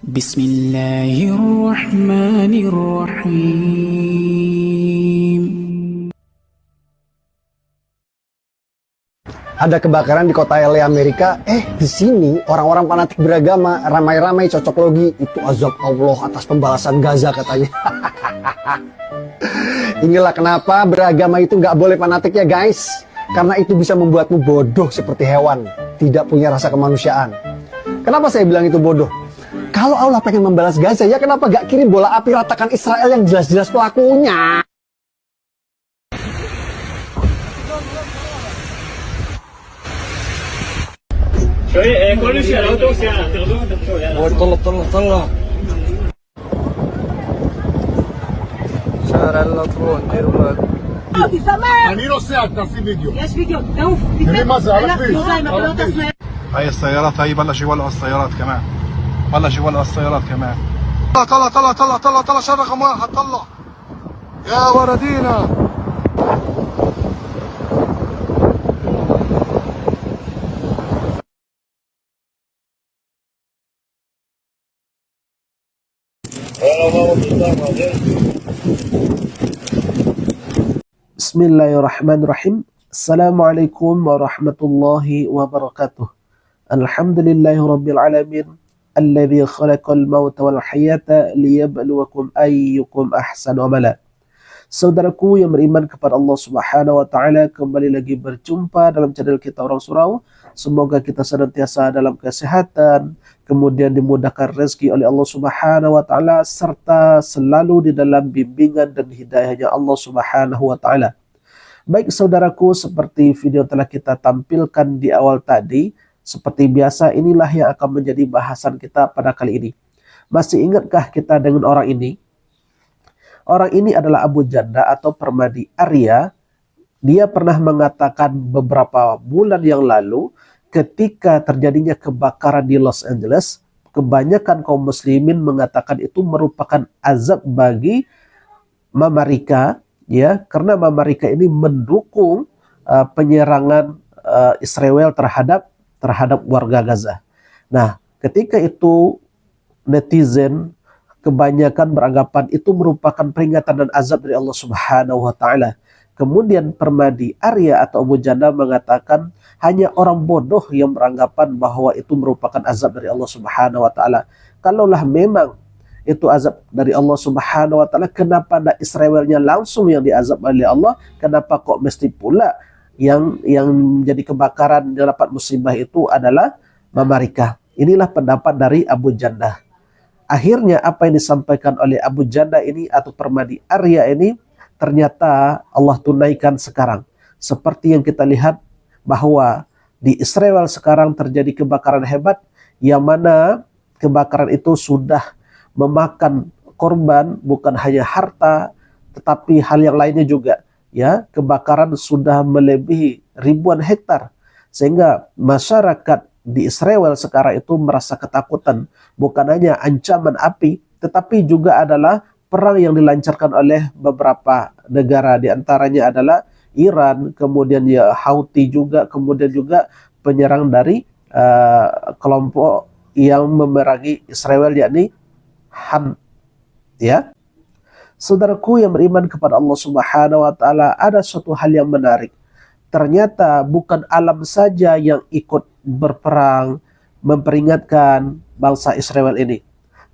Bismillahirrahmanirrahim. Ada kebakaran di kota LA Amerika. Di sini orang-orang fanatik beragama ramai-ramai cocok logi. Itu azab Allah atas pembalasan Gaza katanya. Inilah kenapa beragama itu nggak boleh fanatik ya guys. Karena itu bisa membuatmu bodoh seperti hewan, tidak punya rasa kemanusiaan. Kenapa saya bilang itu bodoh? Kalau Allah pengen membalas Gaza, ya kenapa gak kirim bola api ratakan Israel yang jelas-jelas pelakunya? كل شيء لو توسع تاخذوها تدخلوا طلع شارع الاطرون ديروا بالك אני נוסע, תעשי וידאו. יש וידאו, תעוף. תראי מה זה, על הכביש. هاي السيارات هاي بلش يولعوا السيارات كمان بلش يولعوا السيارات كمان طلع شر رقم واحد طلع يا ولدينا Bismillahirrahmanirrahim. Assalamualaikum warahmatullahi wabarakatuh. Alhamdulillahirabbil alamin. Alladzi khalaqal mauta wal hayata liyabluwakum ayyukum ahsanu amala. Saudaraku yang beriman kepada Allah Subhanahu wa taala, kembali lagi berjumpa dalam channel kita Orang Surau. Semoga kita senantiasa dalam kesehatan, kemudian dimudahkan rezeki oleh Allah Subhanahu wa taala, serta selalu di dalam bimbingan dan hidayahnya Allah Subhanahu wa taala. Baik saudaraku, seperti video yang telah kita tampilkan di awal tadi, seperti biasa inilah yang akan menjadi bahasan kita pada kali ini. Masih ingatkah kita dengan orang ini? Orang ini adalah Abu Janda atau Permadi Arya. Dia pernah mengatakan beberapa bulan yang lalu ketika terjadinya kebakaran di Los Angeles, kebanyakan kaum muslimin mengatakan itu merupakan azab bagi Amerika, ya, karena Amerika ini mendukung penyerangan Israel terhadap warga Gaza. Nah, ketika itu netizen kebanyakan beranggapan itu merupakan peringatan dan azab dari Allah Subhanahu wa taala. Kemudian Permadi Arya atau Abu Janda mengatakan hanya orang bodoh yang beranggapan bahwa itu merupakan azab dari Allah Subhanahu wa taala. Kalaulah memang itu azab dari Allah Subhanahu wa taala, kenapa tidak Israelnya langsung yang diazab oleh Allah? Kenapa kok mesti pula yang menjadi kebakaran yang dapat musibah itu adalah Amerika? Inilah pendapat dari Abu Janda. Akhirnya apa yang disampaikan oleh Abu Janda ini atau Permadi Arya ini ternyata Allah tunaikan sekarang. Seperti yang kita lihat bahwa di Israel sekarang terjadi kebakaran hebat, yang mana kebakaran itu sudah memakan korban, bukan hanya harta tetapi hal yang lainnya juga, ya. Kebakaran sudah melebihi ribuan hektar sehingga masyarakat di Israel sekarang itu merasa ketakutan. Bukan hanya ancaman api, tetapi juga adalah perang yang dilancarkan oleh beberapa negara, di antaranya adalah Iran, kemudian ya Houthi juga, kemudian juga penyerang dari kelompok yang memerangi Israel, yakni Ham, ya. Saudaraku yang beriman kepada Allah Subhanahu wa taala, ada suatu hal yang menarik. Ternyata bukan alam saja yang ikut berperang memperingatkan bangsa Israel ini.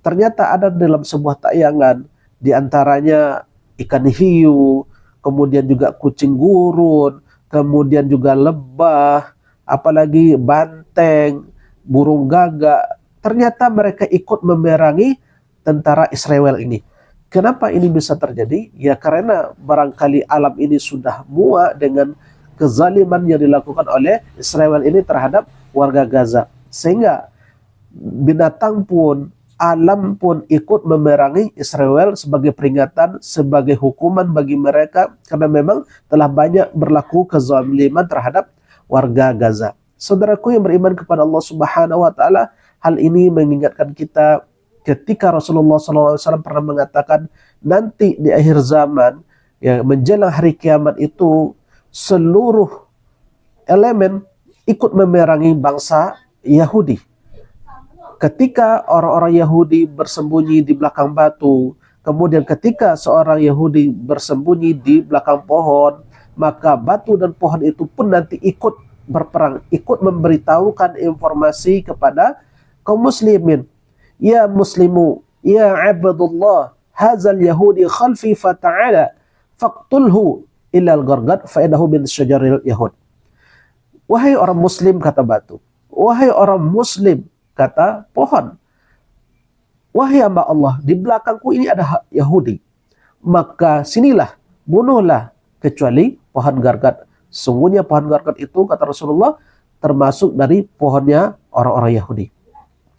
Ternyata ada dalam sebuah tayangan, di antaranya ikan hiu, kemudian juga kucing gurun, kemudian juga lebah, apalagi banteng, burung gagak. Ternyata mereka ikut memerangi tentara Israel ini. Kenapa ini bisa terjadi? Ya karena barangkali alam ini sudah muak dengan kezaliman yang dilakukan oleh Israel ini terhadap warga Gaza. Sehingga binatang pun, alam pun ikut memerangi Israel sebagai peringatan, sebagai hukuman bagi mereka, karena memang telah banyak berlaku kezaliman terhadap warga Gaza. Saudaraku yang beriman kepada Allah Subhanahu wa taala, hal ini mengingatkan kita ketika Rasulullah SAW pernah mengatakan nanti di akhir zaman, ya, menjelang hari kiamat itu seluruh elemen ikut memerangi bangsa Yahudi. ketika orang-orang Yahudi bersembunyi di belakang batu, kemudian ketika seorang Yahudi bersembunyi di belakang pohon, maka batu dan pohon itu pun nanti ikut berperang, ikut memberitahukan informasi kepada kaum muslimin. Ya muslimu, ya abdullah, hazal Yahudi khalfi fata'ala faqtulhu illa al-gargad fa'inahu min syajaril Yahud. Wahai orang muslim, kata batu. Wahai orang muslim, kata pohon. Wahai hamba Allah, di belakangku ini ada Yahudi. Maka sinilah, bunuhlah, kecuali pohon gargad. Sungguhnya pohon gargad itu, kata Rasulullah, termasuk dari pohonnya orang-orang Yahudi.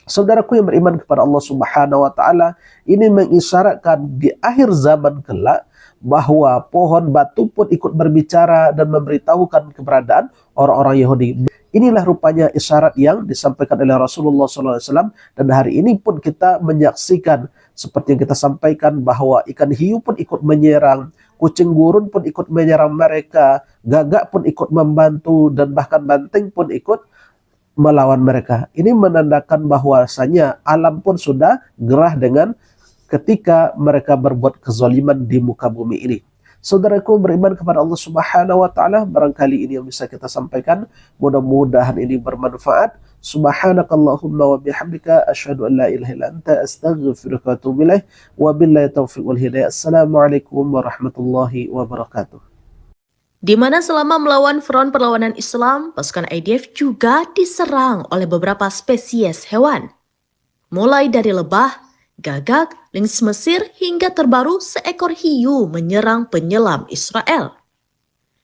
Saudaraku yang beriman kepada Allah Subhanahu wa taala, ini mengisyaratkan di akhir zaman kelak bahwa pohon batu pun ikut berbicara dan memberitahukan keberadaan orang-orang Yahudi. Inilah rupanya isyarat yang disampaikan oleh Rasulullah SAW, dan hari ini pun kita menyaksikan seperti yang kita sampaikan bahwa ikan hiu pun ikut menyerang, kucing gurun pun ikut menyerang mereka, gagak pun ikut membantu, dan bahkan banteng pun ikut melawan mereka. Ini menandakan bahwasanya alam pun sudah gerah dengan ketika mereka berbuat kezaliman di muka bumi ini. Saudaraku beriman kepada Allah Subhanahu wa taala, barangkali ini yang bisa kita sampaikan. Mudah-mudahan ini bermanfaat. Subhanakallahumma wa bihamdika asyhadu an la ilaha illa anta astaghfiruka wa atubu ilaik. Wa billahi taufiq wal hidayah. Assalamualaikum warahmatullahi wabarakatuh. Di mana selama melawan front perlawanan Islam, pasukan IDF juga diserang oleh beberapa spesies hewan. Mulai dari lebah, gagak, lynx Mesir, hingga terbaru seekor hiu menyerang penyelam Israel.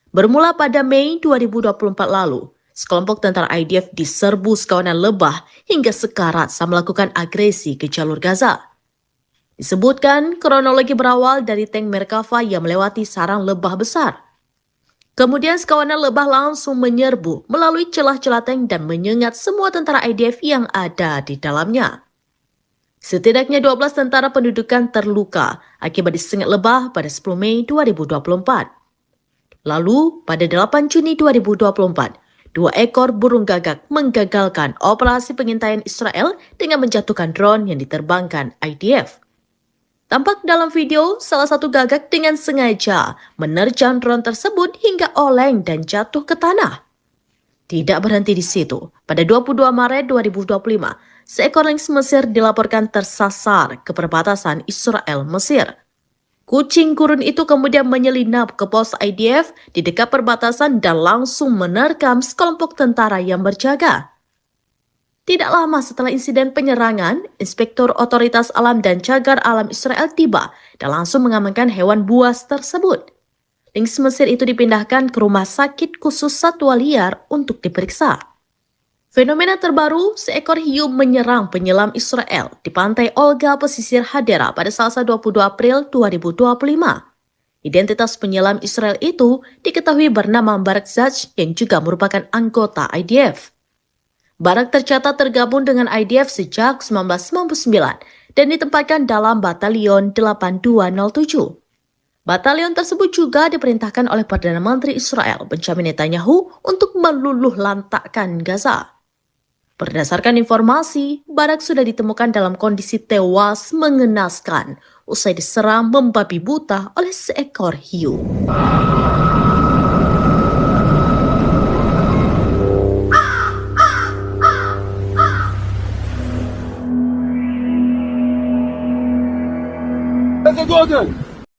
Bermula pada Mei 2024 lalu, sekelompok tentara IDF diserbu sekawanan lebah hingga sekarat saat melakukan agresi ke jalur Gaza. Disebutkan kronologi berawal dari tank Merkava yang melewati sarang lebah besar. Kemudian sekawanan lebah langsung menyerbu melalui celah-celah tank dan menyengat semua tentara IDF yang ada di dalamnya. Setidaknya 12 tentara pendudukan terluka akibat disengat lebah pada 10 Mei 2024. Lalu, pada 8 Juni 2024, 2 ekor burung gagak menggagalkan operasi pengintaian Israel dengan menjatuhkan drone yang diterbangkan IDF. Tampak dalam video, salah satu gagak dengan sengaja menerjang drone tersebut hingga oleng dan jatuh ke tanah. Tidak berhenti di situ, pada 22 Maret 2025, seekor lynx Mesir dilaporkan tersasar ke perbatasan Israel-Mesir. Kucing gurun itu kemudian menyelinap ke pos IDF di dekat perbatasan dan langsung menerkam sekelompok tentara yang berjaga. Tidak lama setelah insiden penyerangan, Inspektur Otoritas Alam dan Cagar Alam Israel tiba dan langsung mengamankan hewan buas tersebut. Lynx Mesir itu dipindahkan ke rumah sakit khusus satwa liar untuk diperiksa. Fenomena terbaru, seekor hiu menyerang penyelam Israel di pantai Olga pesisir Hadera pada Selasa 22 April 2025. Identitas penyelam Israel itu diketahui bernama Barak Zaj yang juga merupakan anggota IDF. Barak tercatat tergabung dengan IDF sejak 1999 dan ditempatkan dalam Batalion 8207. Batalion tersebut juga diperintahkan oleh Perdana Menteri Israel Benjamin Netanyahu untuk meluluh lantakkan Gaza. Berdasarkan informasi, Barak sudah ditemukan dalam kondisi tewas mengenaskan usai diserang membabi buta oleh seekor hiu.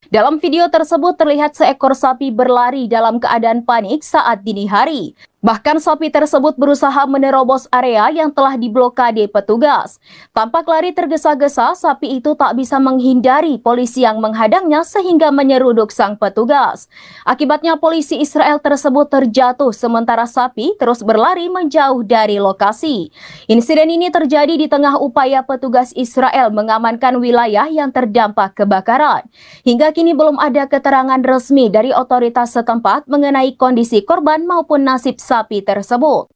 Dalam video tersebut terlihat seekor sapi berlari dalam keadaan panik saat dini hari. Bahkan sapi tersebut berusaha menerobos area yang telah diblokade petugas. Tampak lari tergesa-gesa, sapi itu tak bisa menghindari polisi yang menghadangnya sehingga menyeruduk sang petugas. Akibatnya polisi Israel tersebut terjatuh sementara sapi terus berlari menjauh dari lokasi. Insiden ini terjadi di tengah upaya petugas Israel mengamankan wilayah yang terdampak kebakaran. Hingga kini belum ada keterangan resmi dari otoritas setempat mengenai kondisi korban maupun nasib sapi tersebut.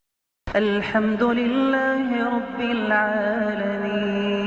Alhamdulillahi Rabbil Alamin.